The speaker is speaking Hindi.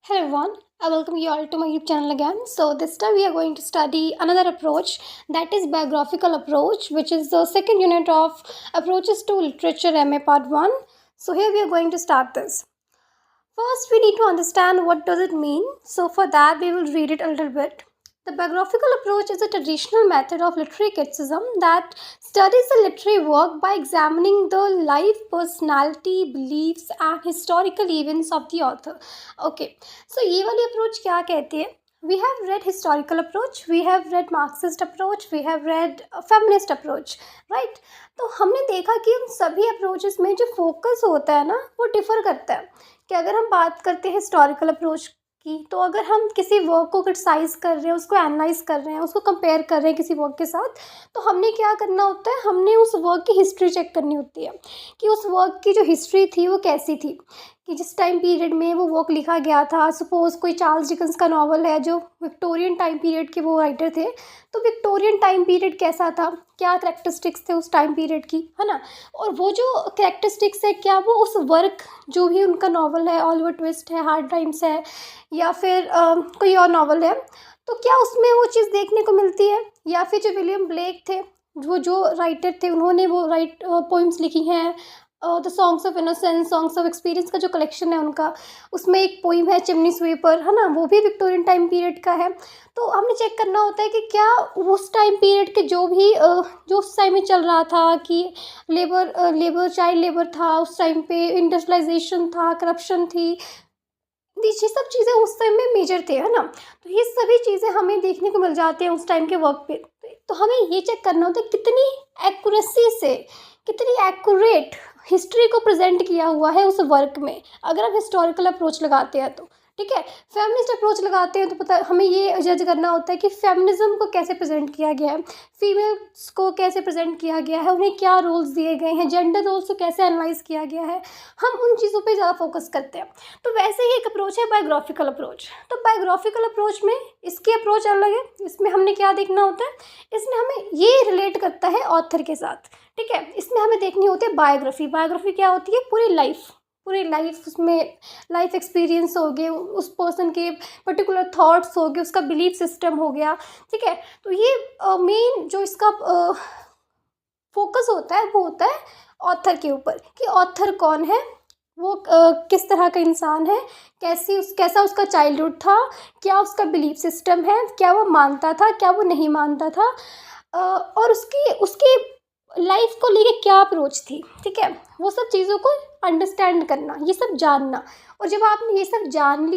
Hello everyone, I welcome you all to my YouTube channel again. So this time we are going to study another approach, that is biographical approach, which is the second unit of approaches to literature MA part 1. So here we are going to start this. First we need to understand what does it mean. So for that we will read it a little bit. The biographical approach is a traditional method of literary criticism that studies the literary work by examining the life, personality, beliefs and historical events of the author. Okay, so ये वाली approach क्या कहती है? We have read historical approach, we have read Marxist approach, we have read feminist approach, right? तो हमने देखा कि उन सभी approaches में जो focus होता है ना वो differ करता है कि अगर हम बात करते हैं हिस्टोरिकल अप्रोच की, तो अगर हम किसी वर्क को क्रिटिसाइज कर रहे हैं, उसको एनालाइज कर रहे हैं, उसको कंपेयर कर रहे हैं किसी वर्क के साथ, तो हमने क्या करना होता है, हमने उस वर्क की हिस्ट्री चेक करनी होती है कि उस वर्क की जो हिस्ट्री थी वो कैसी थी, कि जिस टाइम पीरियड में वो वर्क लिखा गया था। सपोज़ कोई चार्ल्स डिकन्स का नॉवल है जो विक्टोरियन टाइम पीरियड के वो राइटर थे, तो विक्टोरियन टाइम पीरियड कैसा था, क्या करैक्टरिस्टिक्स थे उस टाइम पीरियड की, है ना। और वो जो करैक्टरिस्टिक्स है क्या वो उस वर्क जो भी उनका नॉवल है, ऑलिवर ट्विस्ट है, हार्ड टाइम्स है या फिर कोई और नॉवल है, तो क्या उसमें वो चीज़ देखने को मिलती है। या फिर जो विलियम ब्लेक थे, वो जो राइटर थे, उन्होंने वो पोइम्स लिखी हैं, the songs of innocence, songs of experience का जो कलेक्शन है उनका, उसमें एक पोइम है चिमनी स्वीपर, है ना, वो भी विक्टोरियन टाइम पीरियड का है। तो हमने चेक करना होता है कि क्या उस टाइम पीरियड के जो भी जो उस टाइम में चल रहा था, कि लेबर चाइल्ड लेबर था उस टाइम पे, इंडस्ट्रियलाइजेशन था, करप्शन थी, ये सब चीज़ें उस टाइम में मेजर थे, है ना। तो ये सभी चीज़ें हमें देखने को मिल जाती हैं उस टाइम के वर्क पे। तो हमें ये चेक करना होता है कितनी एक्यूरेसी से, कितनी एक्यूरेट हिस्ट्री को प्रेजेंट किया हुआ है उस वर्क में, अगर हम हिस्टोरिकल अप्रोच लगाते हैं तो। ठीक है, फेमिनिस्ट अप्रोच लगाते हैं तो पता हमें ये जज करना होता है कि फेमिनिज्म को कैसे प्रेजेंट किया गया है, फीमेल्स को कैसे प्रेजेंट किया गया है, उन्हें क्या रोल्स दिए गए हैं, जेंडर रोल्स को कैसे एनालाइज किया गया है, हम उन चीज़ों पे ज़्यादा फोकस करते हैं। तो वैसे ही एक अप्रोच है बायोग्राफिकल अप्रोच। तो बायोग्राफिकल अप्रोच में इसकी अप्रोच अलग है। इसमें हमने क्या देखना होता है, इसमें हमें ये रिलेट करता है ऑथर के साथ। ठीक है, इसमें हमें देखनी होती है बायोग्राफी। बायोग्राफी क्या होती है, पूरी लाइफ, उसमें लाइफ एक्सपीरियंस हो गए, उस पर्सन के पर्टिकुलर थॉट्स हो गए, उसका बिलीफ सिस्टम हो गया। ठीक है, तो ये मेन जो इसका फोकस होता है वो होता है ऑथर के ऊपर, कि ऑथर कौन है, वो किस तरह का इंसान है, कैसा उसका चाइल्डहुड था, क्या उसका बिलीफ सिस्टम है, क्या वो मानता था, क्या वो नहीं मानता था, और उसकी लाइफ को लेके क्या अप्रोच थी। ठीक है, वो सब चीज़ों को अंडरस्टैंड करना, ये सब जानना। और जब आपने ये सब जान लिया